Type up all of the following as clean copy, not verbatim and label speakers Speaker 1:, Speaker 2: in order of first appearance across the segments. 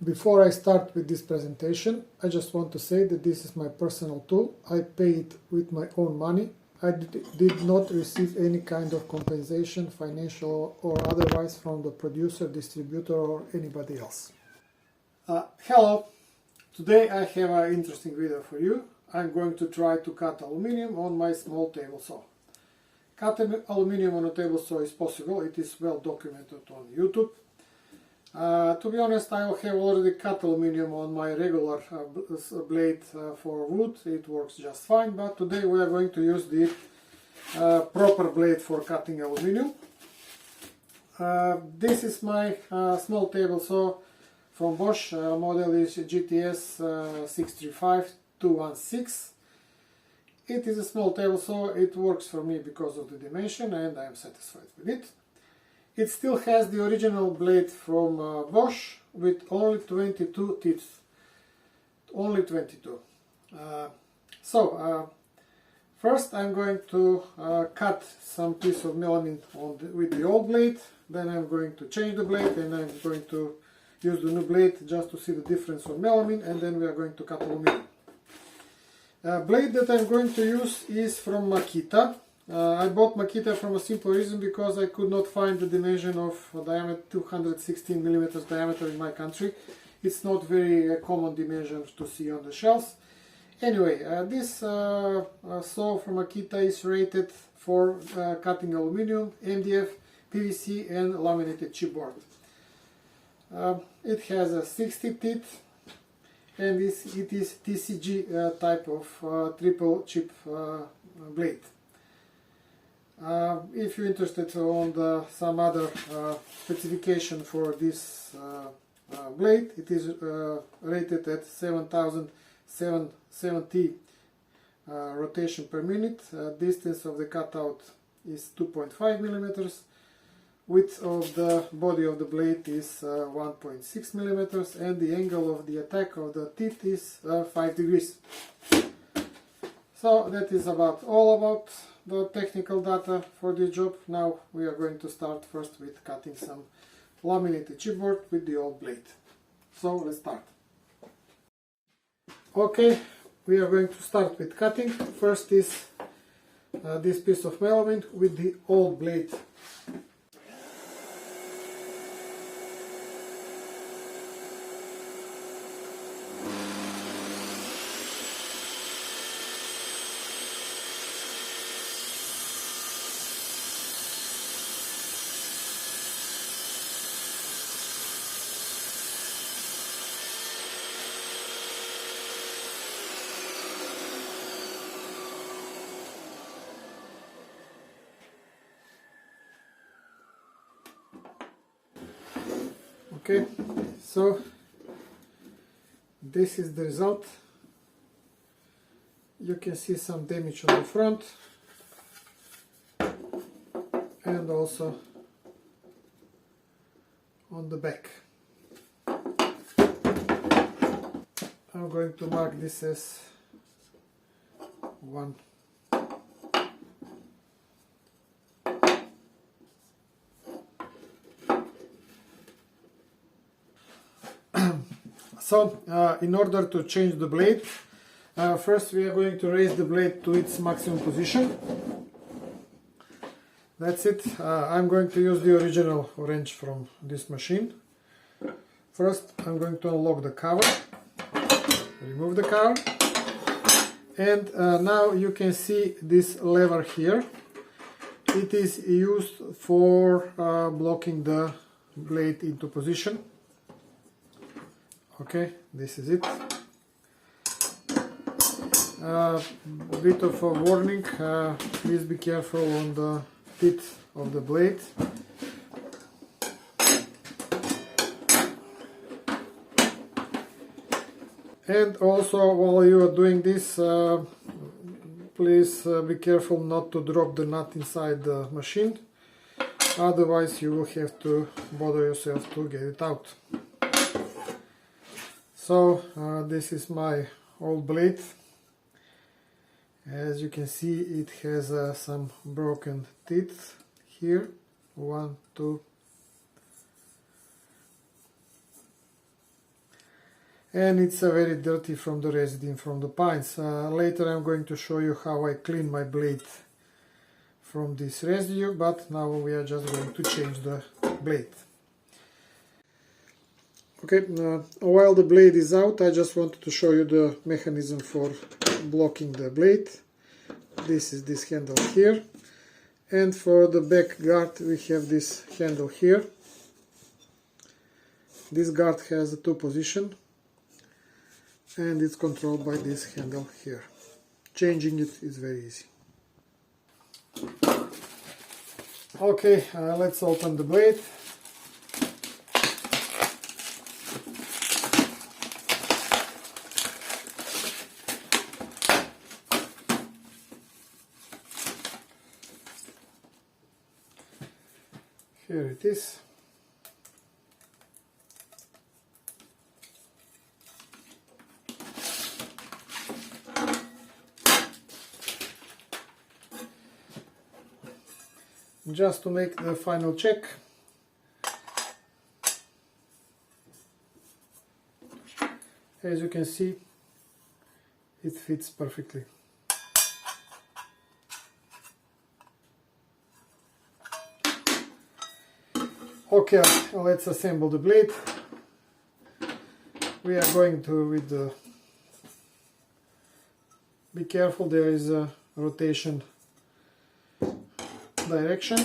Speaker 1: Before I start with this presentation, I just want to say that this is my personal tool. I pay it with my own money. I did not receive any kind of compensation, financial or otherwise, from the producer, distributor or anybody else. Hello! Today I have an interesting video for you. I'm going to try to cut aluminium on my small table saw. Cutting aluminium on a table saw is possible. It is well documented on YouTube. To be honest, I have already cut aluminium on my regular blade for wood. It works just fine, but today we are going to use the proper blade for cutting aluminium. This is my small table saw from Bosch. Model is GTS 635216. It is a small table saw. It works for me because of the dimension and I am satisfied with it. It still has the original blade from Bosch with only 22 teeth. Only 22. First I'm going to cut some piece of melamine with the old blade. Then I'm going to change the blade and I'm going to use the new blade just to see the difference on melamine, and then we are going to cut aluminum. Blade that I'm going to use is from MAKITA. I bought MAKITA from a simple reason, because I could not find the dimension of diameter 216 millimeters diameter in my country. It's not very common dimension to see on the shelves. Anyway, this saw from MAKITA is rated for cutting aluminium, MDF, PVC and laminated chipboard. It has a 60 teeth and it is TCG type of triple chip blade. If you're interested on some other specification for this blade, it is rated at 7070 rotation per minute. Distance of the cutout is 2.5 millimeters. Width of the body of the blade is 1.6 millimeters, and the angle of the attack of the teeth is 5 degrees. So that is all about the technical data for this job. Now we are going to start first with cutting some laminated chipboard with the old blade. So let's start. Okay, we are going to start with cutting. First is this piece of melamine with the old blade. Okay, so this is the result. You can see some damage on the front and also on the back. I'm going to mark this as 1. So, in order to change the blade, first we are going to raise the blade to its maximum position. That's it. I'm going to use the original wrench from this machine. First I'm going to unlock the cover, remove the cover, and now you can see this lever here. It is used for blocking the blade into position. Okay, this is it. Bit of a warning, please be careful on the tip of the blade. And also, while you are doing this, please be careful not to drop the nut inside the machine, otherwise you will have to bother yourself to get it out. So this is my old blade. As you can see, it has some broken teeth here. 1, 2, and it's very dirty from the residue from the pines. Later I'm going to show you how I clean my blade from this residue, but now we are just going to change the blade. Okay, while the blade is out, I just wanted to show you the mechanism for blocking the blade. This is this handle here, and for the back guard we have this handle here. This guard has two positions and it's controlled by this handle here. Changing it is very easy. Okay, let's open the blade. Here it is. Just to make the final check, as you can see, it fits perfectly. Okay, let's assemble the blade. We are going to with the... Be careful, there is a rotation direction.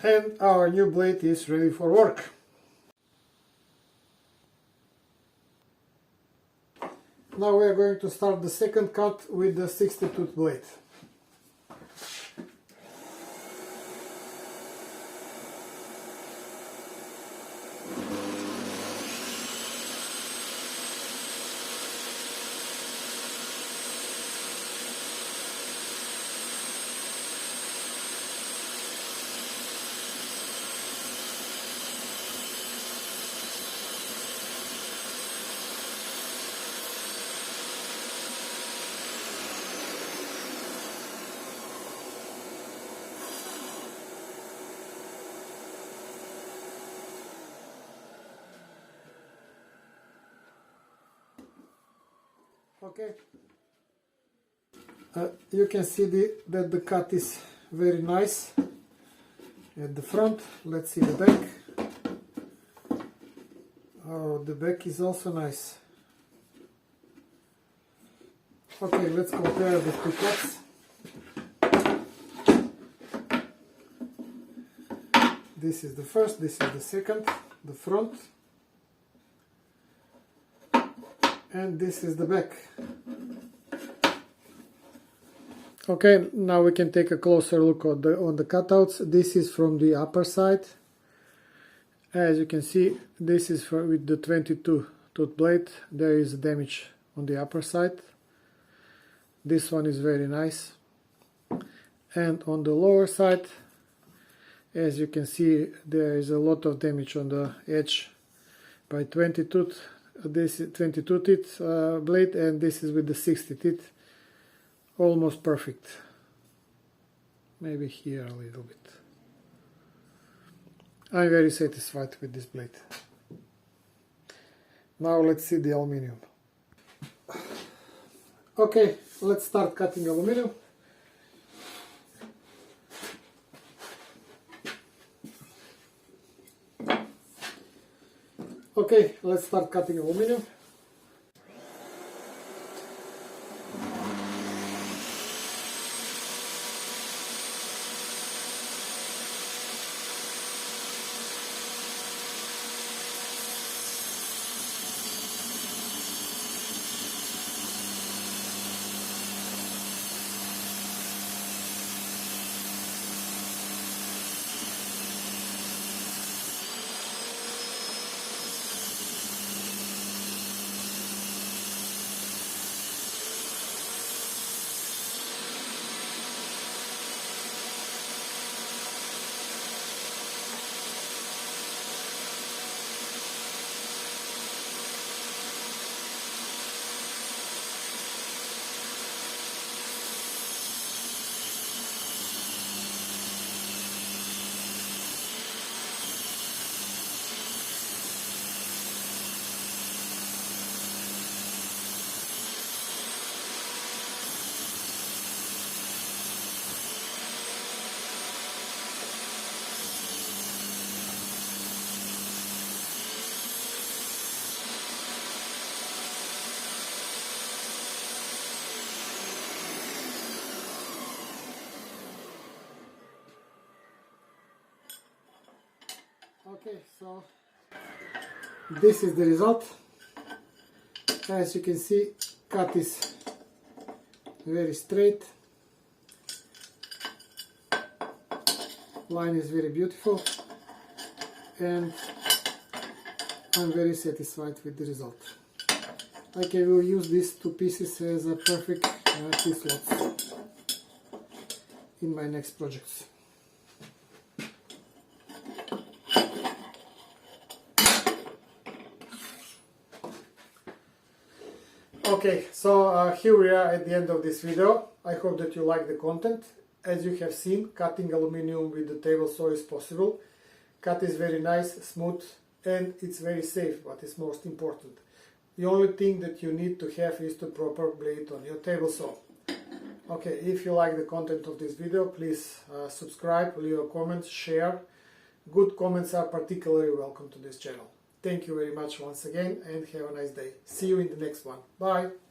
Speaker 1: And our new blade is ready for work. Now we are going to start the second cut with the 60-tooth blade. Okay, you can see that the cut is very nice at the front. Let's see the back. Oh, the back is also nice. Okay, let's compare the two cuts. This is the first, this is the second, the front. And this is the back. Okay, now we can take a closer look on the cutouts. This is from the upper side. As you can see, this is with the 22-tooth blade. There is damage on the upper side. This one is very nice. And on the lower side, as you can see, there is a lot of damage on the edge by 20-tooth. This is 22-tooth blade, and this is with the 60-tooth. Almost perfect. Maybe here a little bit. I'm very satisfied with this blade. Now let's see the aluminium. Okay, let's start cutting aluminium. Okay, let's start cutting aluminum. Okay, so this is the result. As you can see, cut is very straight, line is very beautiful, and I'm very satisfied with the result. I will use these two pieces as a perfect key slots in my next projects. Okay, so here we are at the end of this video. I hope that you like the content. As you have seen, cutting aluminium with the table saw is possible. Cut is very nice, smooth, and it's very safe, but it's most important. The only thing that you need to have is the proper blade on your table saw. Okay, if you like the content of this video, please subscribe, leave a comment, share. Good comments are particularly welcome to this channel. Thank you very much once again and have a nice day. See you in the next one. Bye!